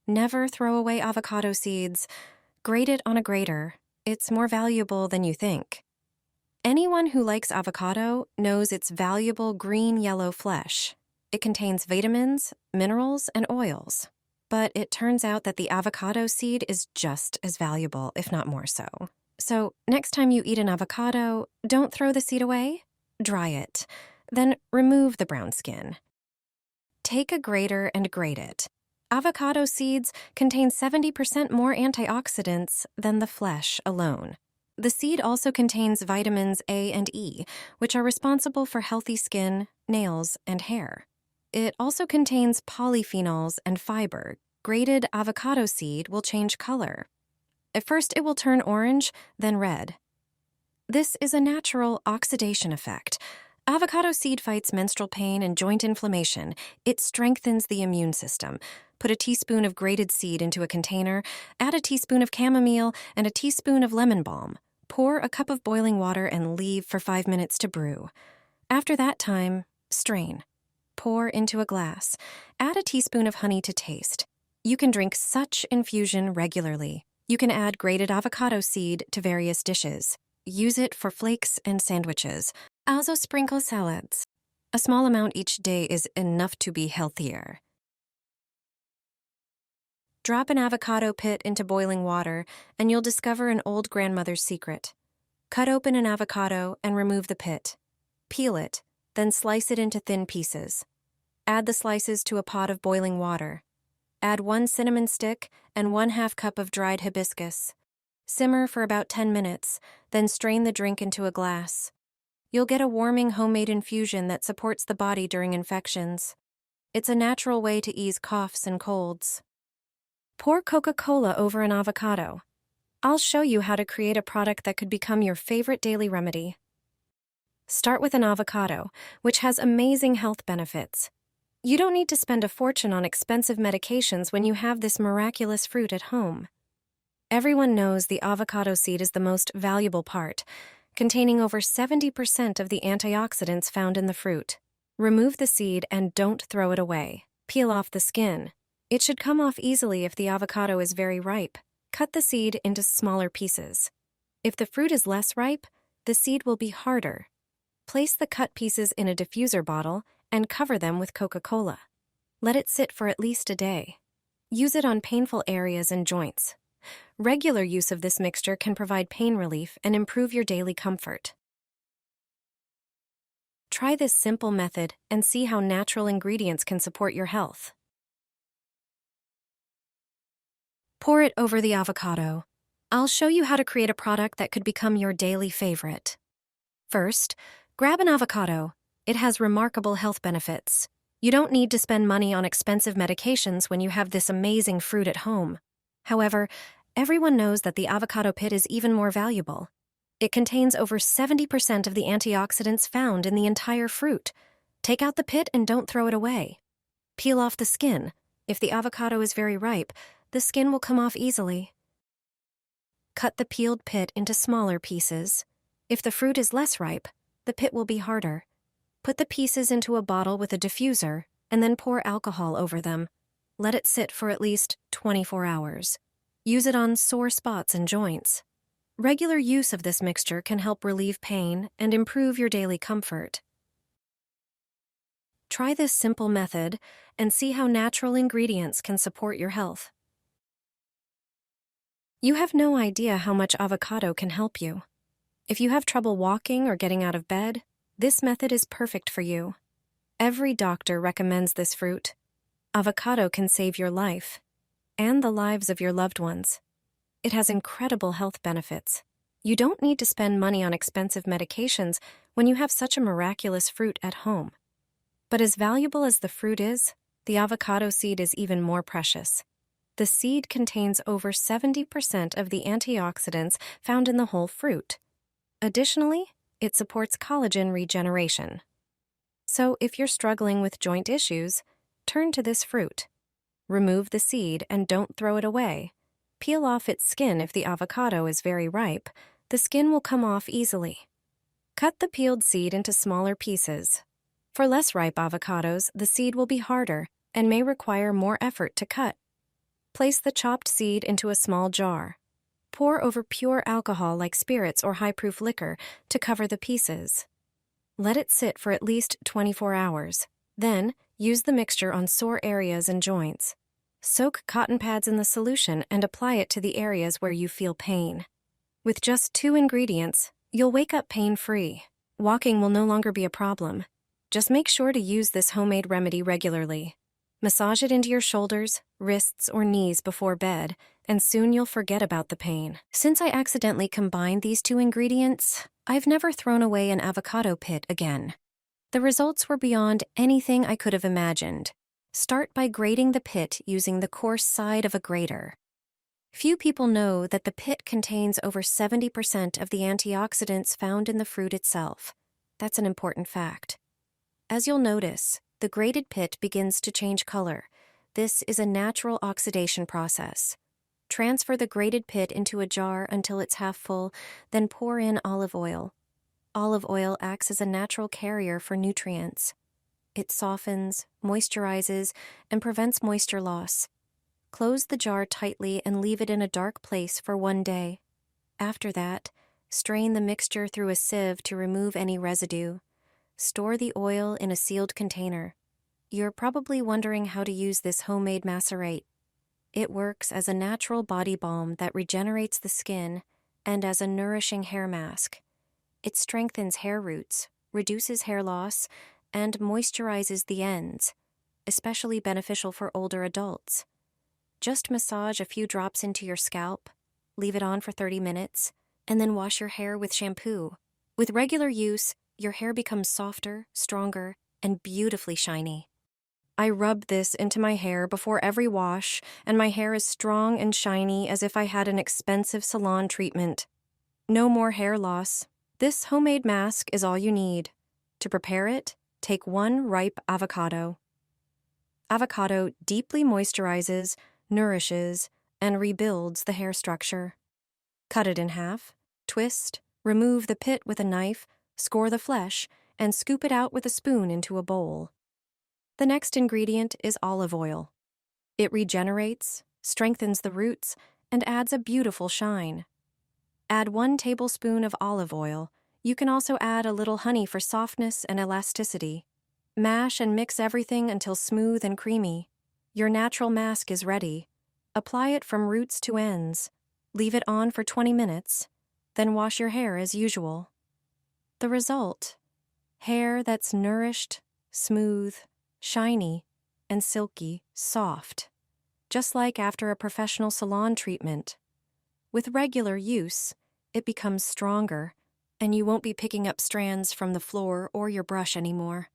Never throw away avocado seeds. Grate it on a grater. It's more valuable than you think. Anyone who likes avocado knows its valuable green-yellow flesh. It contains vitamins, minerals, and oils. But it turns out that the avocado seed is just as valuable, if not more so. So next time you eat an avocado, don't throw the seed away. Dry it. Then remove the brown skin. Take a grater and grate it. Avocado seeds contain 70% more antioxidants than the flesh alone. The seed also contains vitamins A and E, which are responsible for healthy skin, nails, and hair. It also contains polyphenols and fiber. Grated avocado seed will change color. At first, it will turn orange, then red. This is a natural oxidation effect. Avocado seed fights menstrual pain and joint inflammation. It strengthens the immune system. Put a teaspoon of grated seed into a container, add a teaspoon of chamomile and a teaspoon of lemon balm. Pour a cup of boiling water and leave for 5 minutes to brew. After that time, strain. Pour into a glass. Add a teaspoon of honey to taste. You can drink such infusion regularly. You can add grated avocado seed to various dishes. Use it for flakes and sandwiches. Also sprinkle salads. A small amount each day is enough to be healthier. Drop an avocado pit into boiling water, and you'll discover an old grandmother's secret. Cut open an avocado and remove the pit. Peel it, then slice it into thin pieces. Add the slices to a pot of boiling water. Add 1 cinnamon stick and 1/2 cup of dried hibiscus. Simmer for about 10 minutes, then strain the drink into a glass. You'll get a warming homemade infusion that supports the body during infections. It's a natural way to ease coughs and colds. Pour Coca-Cola over an avocado. I'll show you how to create a product that could become your favorite daily remedy. Start with an avocado, which has amazing health benefits. You don't need to spend a fortune on expensive medications when you have this miraculous fruit at home. Everyone knows the avocado seed is the most valuable part, containing over 70% of the antioxidants found in the fruit. Remove the seed and don't throw it away. Peel off the skin. It should come off easily if the avocado is very ripe. Cut the seed into smaller pieces. If the fruit is less ripe, the seed will be harder. Place the cut pieces in a diffuser bottle and cover them with Coca-Cola. Let it sit for at least a day. Use it on painful areas and joints. Regular use of this mixture can provide pain relief and improve your daily comfort. Try this simple method and see how natural ingredients can support your health. Pour it over the avocado. I'll show you how to create a product that could become your daily favorite. First, grab an avocado. It has remarkable health benefits. You don't need to spend money on expensive medications when you have this amazing fruit at home. However, everyone knows that the avocado pit is even more valuable. It contains over 70% of the antioxidants found in the entire fruit. Take out the pit and don't throw it away. Peel off the skin. If the avocado is very ripe, the skin will come off easily. Cut the peeled pit into smaller pieces. If the fruit is less ripe, the pit will be harder. Put the pieces into a bottle with a diffuser and then pour alcohol over them. Let it sit for at least 24 hours. Use it on sore spots and joints. Regular use of this mixture can help relieve pain and improve your daily comfort. Try this simple method and see how natural ingredients can support your health. You have no idea how much avocado can help you. If you have trouble walking or getting out of bed, this method is perfect for you. Every doctor recommends this fruit. Avocado can save your life and the lives of your loved ones. It has incredible health benefits. You don't need to spend money on expensive medications when you have such a miraculous fruit at home. But as valuable as the fruit is, the avocado seed is even more precious. The seed contains over 70% of the antioxidants found in the whole fruit. Additionally, it supports collagen regeneration. So if you're struggling with joint issues, turn to this fruit. Remove the seed and don't throw it away. Peel off its skin if the avocado is very ripe. The skin will come off easily. Cut the peeled seed into smaller pieces. For less ripe avocados, the seed will be harder and may require more effort to cut. Place the chopped seed into a small jar. Pour over pure alcohol like spirits or high-proof liquor to cover the pieces. Let it sit for at least 24 hours. Then, use the mixture on sore areas and joints. Soak cotton pads in the solution and apply it to the areas where you feel pain. With just 2 ingredients, you'll wake up pain-free. Walking will no longer be a problem. Just make sure to use this homemade remedy regularly. Massage it into your shoulders, wrists, or knees before bed, and soon you'll forget about the pain. Since I accidentally combined these 2 ingredients, I've never thrown away an avocado pit again. The results were beyond anything I could have imagined. Start by grating the pit using the coarse side of a grater. Few people know that the pit contains over 70% of the antioxidants found in the fruit itself. That's an important fact. As you'll notice, the grated pit begins to change color. This is a natural oxidation process. Transfer the grated pit into a jar until it's half full, then pour in olive oil. Olive oil acts as a natural carrier for nutrients. It softens, moisturizes, and prevents moisture loss. Close the jar tightly and leave it in a dark place for 1 day. After that, strain the mixture through a sieve to remove any residue. Store the oil in a sealed container. You're probably wondering how to use this homemade macerate. It works as a natural body balm that regenerates the skin and as a nourishing hair mask. It strengthens hair roots, reduces hair loss, and moisturizes the ends, especially beneficial for older adults. Just massage a few drops into your scalp, leave it on for 30 minutes, and then wash your hair with shampoo. With regular use, your hair becomes softer, stronger, and beautifully shiny. I rub this into my hair before every wash, and my hair is strong and shiny as if I had an expensive salon treatment. No more hair loss. This homemade mask is all you need. To prepare it, take 1 ripe avocado. Avocado deeply moisturizes, nourishes, and rebuilds the hair structure. Cut it in half, twist, remove the pit with a knife, score the flesh, and scoop it out with a spoon into a bowl. The next ingredient is olive oil. It regenerates, strengthens the roots, and adds a beautiful shine. Add 1 tablespoon of olive oil. You can also add a little honey for softness and elasticity. Mash and mix everything until smooth and creamy. Your natural mask is ready. Apply it from roots to ends. Leave it on for 20 minutes. Then wash your hair as usual. The result: hair that's nourished, smooth, shiny, and silky, soft. Just like after a professional salon treatment. With regular use, it becomes stronger, and you won't be picking up strands from the floor or your brush anymore.